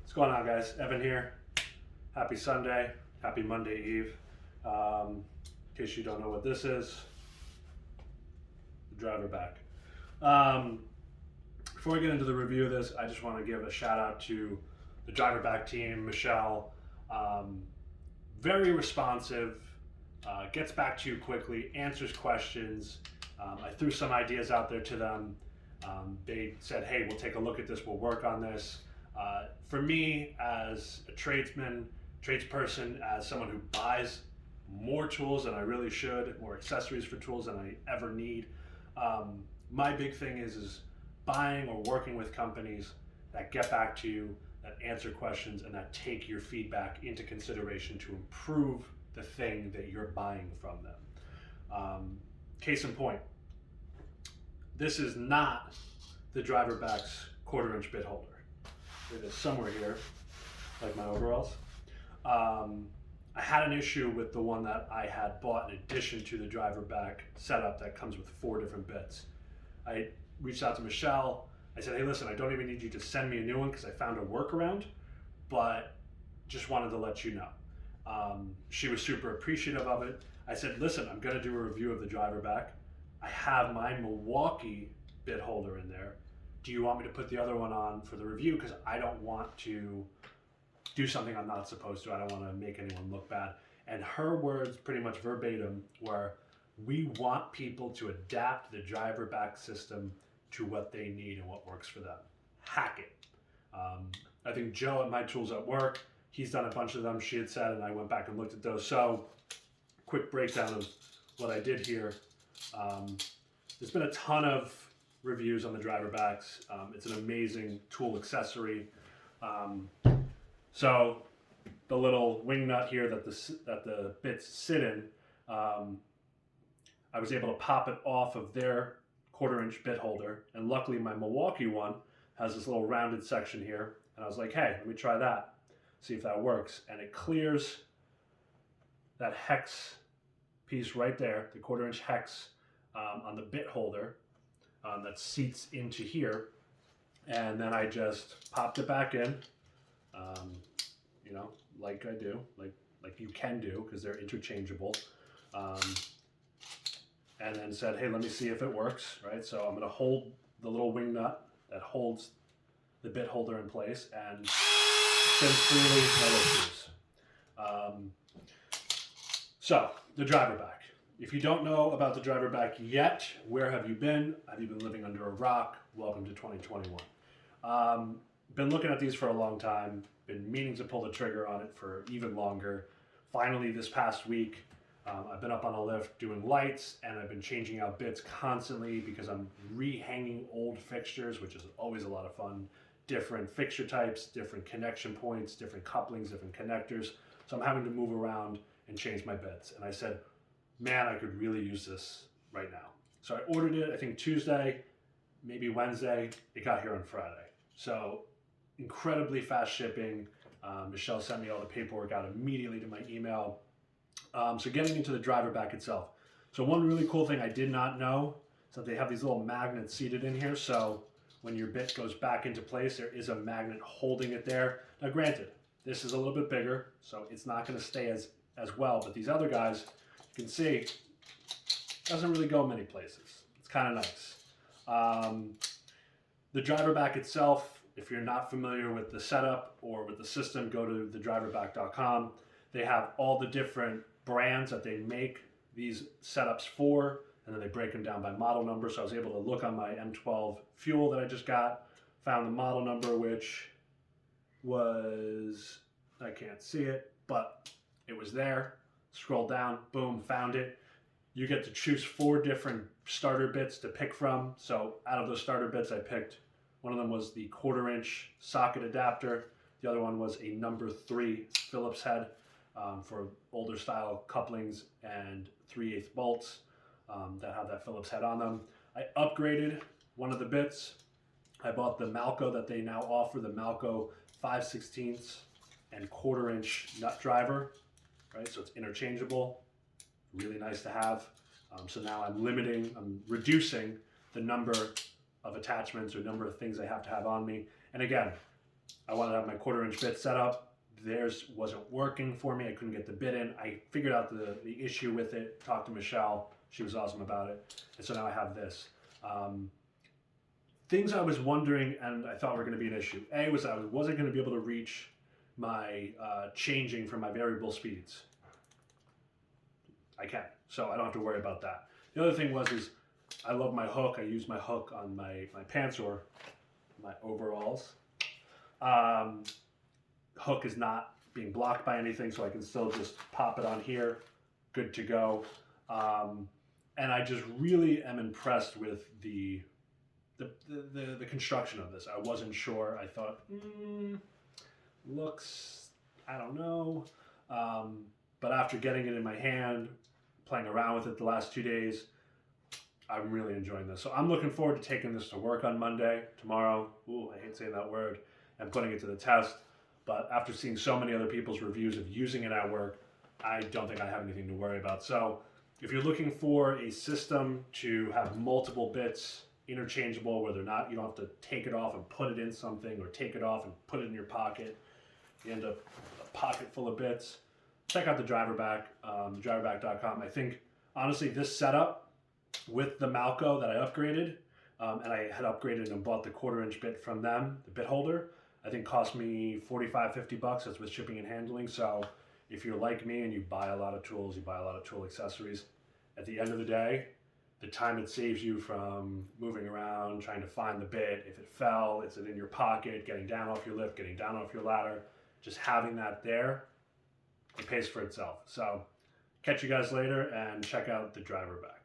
What's going on, guys? Evan here. Happy Sunday. Happy Monday Eve. In case you don't know what this is, the DriverBack. Before I get into the review of this, I just want to give a shout out to the DriverBack team, Michelle. Very responsive, gets back to you quickly, answers questions. I threw some ideas out there to them. They said, hey, we'll take a look at this, we'll work on this. For me, as a tradesperson, as someone who buys more tools than I really should, more accessories for tools than I ever need, my big thing is buying or working with companies that get back to you, that answer questions, and that take your feedback into consideration to improve the thing that you're buying from them. Case in point, this is not the DriverBack's 1/4 inch bit holder. It is somewhere here, like my overalls. I had an issue with the one that I had bought in addition to the DriverBack setup that comes with 4 different bits. I reached out to Michelle. I said, hey, listen, I don't even need you to send me a new one because I found a workaround, but just wanted to let you know. She was super appreciative of it. I said, listen, I'm gonna do a review of the DriverBack. I have my Milwaukee bit holder in there. Do you want me to put the other one on for the review? Because I don't want to do something I'm not supposed to. I don't want to make anyone look bad. And her words, pretty much verbatim, were, we want people to adapt the DriverBack system to what they need and what works for them. Hack it. I think Joe at My Tools at Work, he's done a bunch of them, she had said, and I went back and looked at those. So, quick breakdown of what I did here. There's been a ton of reviews on the DriverBacks. It's an amazing tool accessory. So the little wing nut here that the bits sit in, I was able to pop it off of their 1/4 inch bit holder, and luckily my Milwaukee one has this little rounded section here, and I was like, hey, let me try that, see if that works, and it clears that hex piece right there, the 1/4 inch hex on the bit holder. That seats into here, and then I just popped it back in, like I do, like you can do, because they're interchangeable, and then said, hey, let me see if it works, right? So I'm going to hold the little wing nut that holds the bit holder in place, and spin freely, no issues. So the DriverBack. If you don't know about the DriverBack yet, where have you been? Have you been living under a rock? Welcome to 2021. Been looking at these for a long time, been meaning to pull the trigger on it for even longer. Finally, this past week, I've been up on a lift doing lights, and I've been changing out bits constantly because I'm rehanging old fixtures, which is always a lot of fun. Different fixture types, different connection points, different couplings, different connectors. So I'm having to move around and change my bits. And I said, man, I could really use this right now. So I ordered it, I think Tuesday, maybe Wednesday. It got here on Friday. So incredibly fast shipping. Michelle sent me all the paperwork out immediately to my email. So getting into the DriverBack itself. So one really cool thing I did not know is that they have these little magnets seated in here. So when your bit goes back into place, there is a magnet holding it there. Now granted, this is a little bit bigger, so it's not gonna stay as well, but these other guys, you can see, doesn't really go many places. It's kind of nice. The DriverBack itself, if you're not familiar with the setup or with the system, go to thedriverback.com. They have all the different brands that they make these setups for, and then they break them down by model number. So I was able to look on my M12 fuel that I just got, found the model number, which was, I can't see it, but it was there. Scroll down, boom, found it. You get to choose 4 different starter bits to pick from. So out of those starter bits, I picked, one of them was the 1/4 inch socket adapter. The other one was a number 3 Phillips head for older style couplings and 3/8 bolts that have that Phillips head on them. I upgraded one of the bits. I bought the Malco that they now offer, the Malco 5/16 and 1/4 inch nut driver. Right, so it's interchangeable, really nice to have. So now I'm reducing the number of attachments or number of things I have to have on me. And again, I wanted to have my 1/4-inch bit set up. Theirs wasn't working for me. I couldn't get the bit in. I figured out the issue with it, talked to Michelle. She was awesome about it. And so now I have this. Things I was wondering and I thought were going to be an issue. A was I wasn't going to be able to reach my changing from my variable speeds. I can, so I don't have to worry about that. The other thing is I love my hook. I use my hook on my pants or my overalls. Hook is not being blocked by anything, so I can still just pop it on here, good to go. And I just really am impressed with the construction of this. I wasn't sure. I thought, looks, I don't know. But after getting it in my hand, playing around with it the last 2 days, I'm really enjoying this. So I'm looking forward to taking this to work on Monday, tomorrow. Ooh, I hate saying that word. And putting it to the test. But after seeing so many other people's reviews of using it at work, I don't think I have anything to worry about. So if you're looking for a system to have multiple bits interchangeable where they're not, you don't have to take it off and put it in something or take it off and put it in your pocket. You end up a pocket full of bits. Check out the DriverBack, DriverBack.com. I think, honestly, this setup with the Malco that I upgraded, and I had upgraded and bought the 1/4-inch bit from them, the bit holder, I think cost me $45, $50. That's with shipping and handling. So if you're like me and you buy a lot of tools, you buy a lot of tool accessories, at the end of the day, the time it saves you from moving around, trying to find the bit, if it fell, it's in your pocket, getting down off your lift, getting down off your ladder, just having that there, it pays for itself. So catch you guys later and check out the DriverBack.